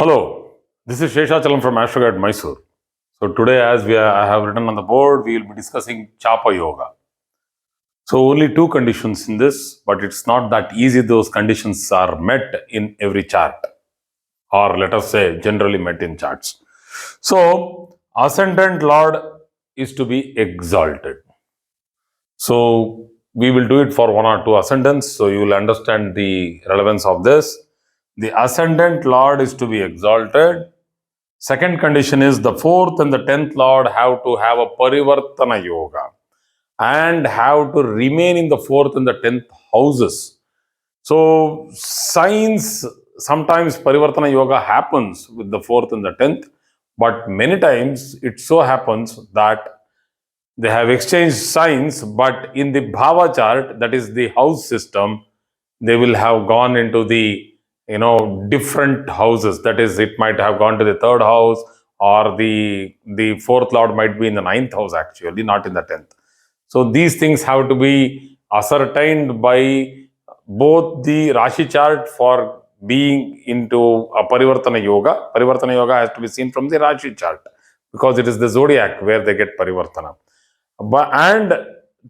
Hello, this is Sheshachalam from Astroguide Mysore. So today, I have written on the board, we will be discussing Chapa Yoga. So only two conditions in this, but it's not that easy. Those conditions are met in every chart, or let us say generally met in charts. So ascendant Lord is to be exalted. So we will do it for one or two ascendants, so you will understand the relevance of this. The ascendant Lord is to be exalted. Second condition is the fourth and the 10th Lord have to have a Parivartana Yoga and have to remain in the fourth and the 10th houses. So, signs sometimes Parivartana Yoga happens with the fourth and the 10th, but many times it so happens that they have exchanged signs, but in the Bhava chart, that is the house system, they will have gone into the different houses. That is, it might have gone to the third house, or the fourth lord might be in the ninth house, actually not in the 10th. So these things have to be ascertained by both the Rashi chart for being into a Parivartana Yoga. Parivartana Yoga has to be seen from the Rashi chart because it is the zodiac where they get Parivartana. And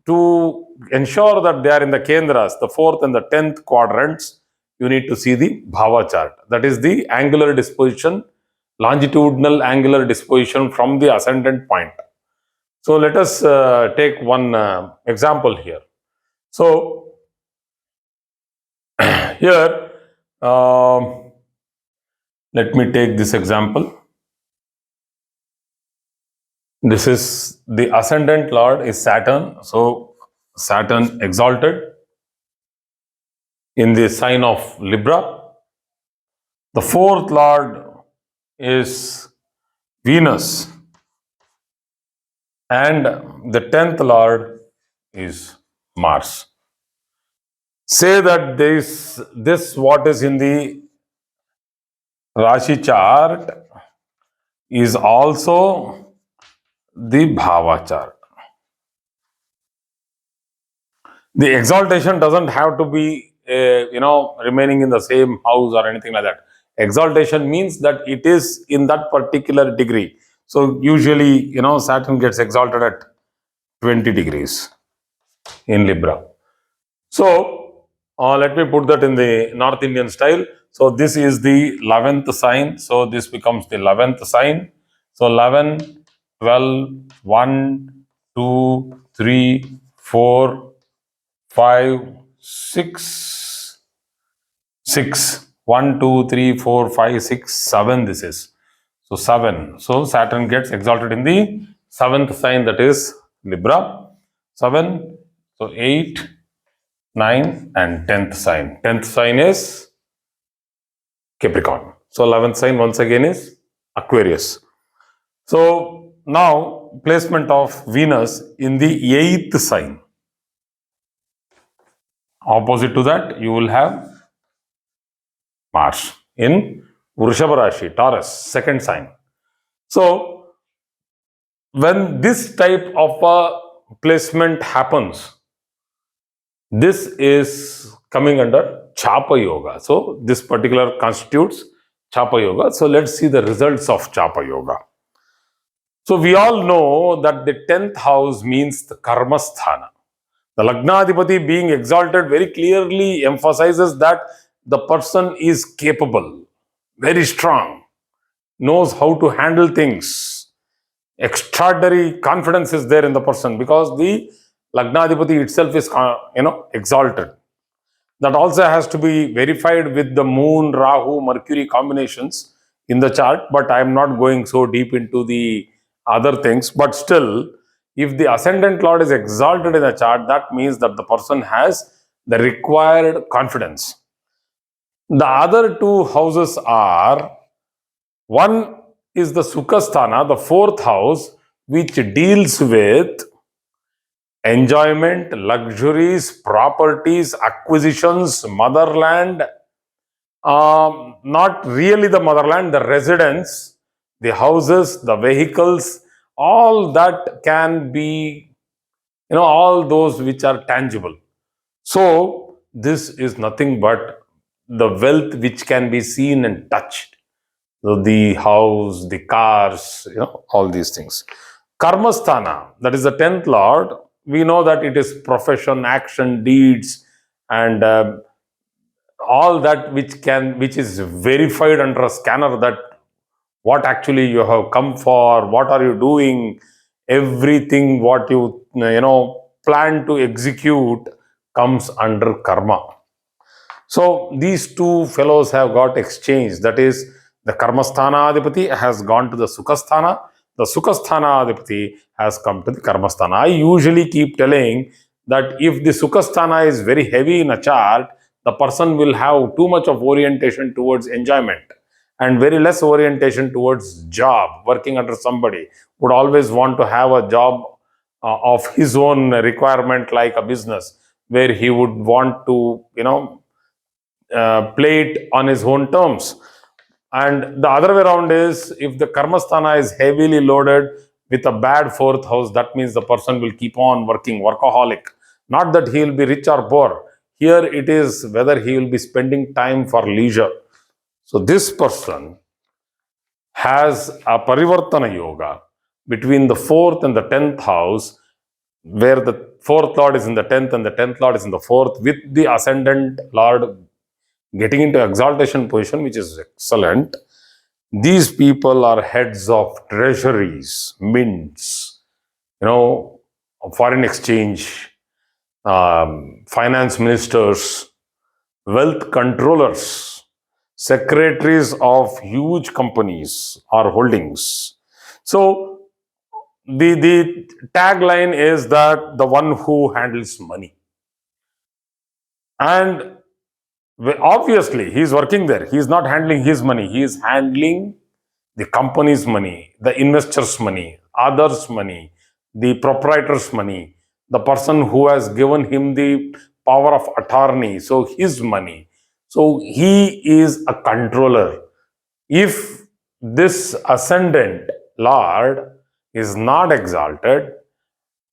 to ensure that they are in the Kendras, the fourth and the 10th quadrants, you need to see the Bhava chart. That is the angular disposition, longitudinal angular disposition from the ascendant point. So let us take one example here. So here, let me take this example. This is the ascendant lord is Saturn. So Saturn exalted in the sign of Libra. The fourth lord is Venus, and the 10th lord is Mars. Say that this what is in the Rashi chart is also the Bhava chart. The exaltation doesn't have to be remaining in the same house or anything like that. Exaltation means that it is in that particular degree. So usually, Saturn gets exalted at 20 degrees in Libra. So let me put that in the North Indian style. So this is the 11th sign. So this becomes the 11th sign. So 11, 12, 1, 2, 3, 4, 5, 6, 6. 1, 2, 3, 4, 5, 6, 7 this is. So 7. So Saturn gets exalted in the 7th sign, that is Libra. 7. So 8, 9 and 10th sign. 10th sign is Capricorn. So 11th sign once again is Aquarius. So now placement of Venus in the 8th sign. Opposite to that, you will have Mars in Vrishabha Rashi, Taurus, second sign. So when this type of a placement happens, this is coming under Chapa Yoga. So this particular constitutes Chapa Yoga. So let's see the results of Chapa Yoga. So we all know that the 10th house means the Karma Sthana. The Lagnadipati being exalted very clearly emphasizes that the person is capable, very strong, knows how to handle things. Extraordinary confidence is there in the person because the Lagnadipati itself is exalted. That also has to be verified with the Moon, Rahu, Mercury combinations in the chart, but I am not going so deep into the other things. But still, if the ascendant lord is exalted in the chart, that means that the person has the required confidence. The other two houses are, one is the Sukhasthana, the fourth house, which deals with enjoyment, luxuries, properties, acquisitions, motherland, not really the motherland, the residence, the houses, the vehicles, all that can be, all those which are tangible. So this is nothing but the wealth which can be seen and touched. So the house, the cars, all these things. Karmasthana, that is the 10th lord. We know that it is profession, action, deeds, and all that which is verified under a scanner, that what actually you have come for, what are you doing, everything what you plan to execute comes under karma. So these two fellows have got exchanged. That is, the Karmasthana Adipati has gone to the Sukhasthana. The Sukhasthana Adipati has come to the Karmasthana. I usually keep telling that if the Sukhasthana is very heavy in a chart, the person will have too much of orientation towards enjoyment and very less orientation towards job, working under somebody. Would always want to have a job of his own requirement, like a business, where he would want to, play it on his own terms. And the other way around is, if the karmasthana is heavily loaded with a bad fourth house, that means the person will keep on working, workaholic. Not that he will be rich or poor. Here it is whether he will be spending time for leisure. So this person has a parivartana yoga between the fourth and the 10th house, where the fourth lord is in the 10th and the 10th lord is in the fourth, with the ascendant lord getting into exaltation position, which is excellent. These people are heads of treasuries, mints, foreign exchange, finance ministers, wealth controllers, secretaries of huge companies or holdings. So the tagline is that the one who handles money. And obviously, he is working there. He is not handling his money. He is handling the company's money, the investors' money, others' money, the proprietor's money, the person who has given him the power of attorney, so his money. So he is a controller. If this ascendant Lord is not exalted,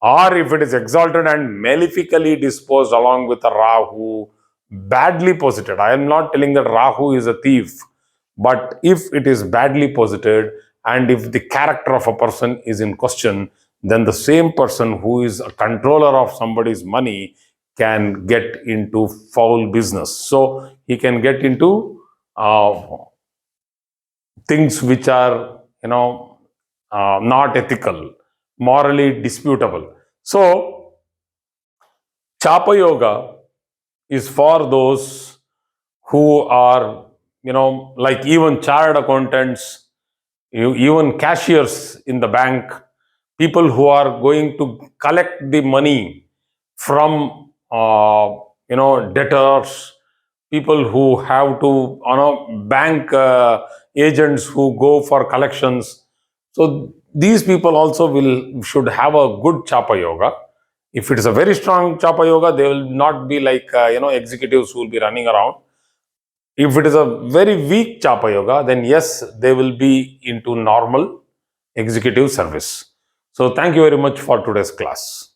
or if it is exalted and malefically disposed along with a Rahu, badly posited. I am not telling that Rahu is a thief, but if it is badly posited and if the character of a person is in question, then the same person who is a controller of somebody's money can get into foul business. So he can get into things which are, not ethical, morally disputable. So Chapa Yoga is for those who are, like even chartered accountants, even cashiers in the bank, people who are going to collect the money from, debtors, people who have to, bank agents who go for collections. So these people also should have a good Chapa Yoga. If it is a very strong Chapa Yoga, they will not be like, executives who will be running around. If it is a very weak Chapa Yoga, then yes, they will be into normal executive service. So thank you very much for today's class.